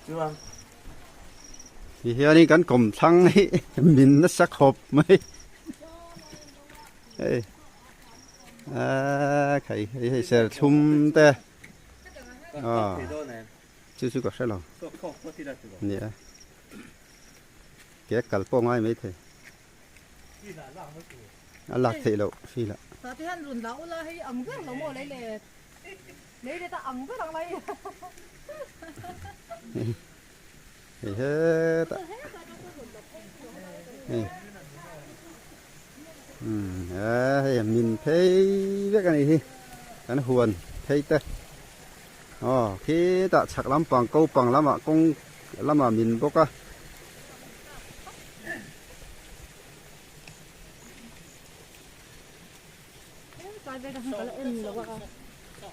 ที่เฮียนี่กันกลมทั้งให้มินนัสักขบไหมเอ้ยใครให้เสร์ชุมแต่ชื่อก็ใช่หรอเนี่ยแกกัลป้องไว้ไม่เถอะหลักเถอะแล้วสิละตาที่หันรุ่นเราละให้อังเรื่องเราหมดเลยเลยได้ตาอังเรื่องอะไรเฮ้ยมินเพย์เรียกกันนี่กันหวนเพย์เต้khi ta chặt lắm bằng câu bằng lắm ạ công lắm mà mình bốc á cái đây là em là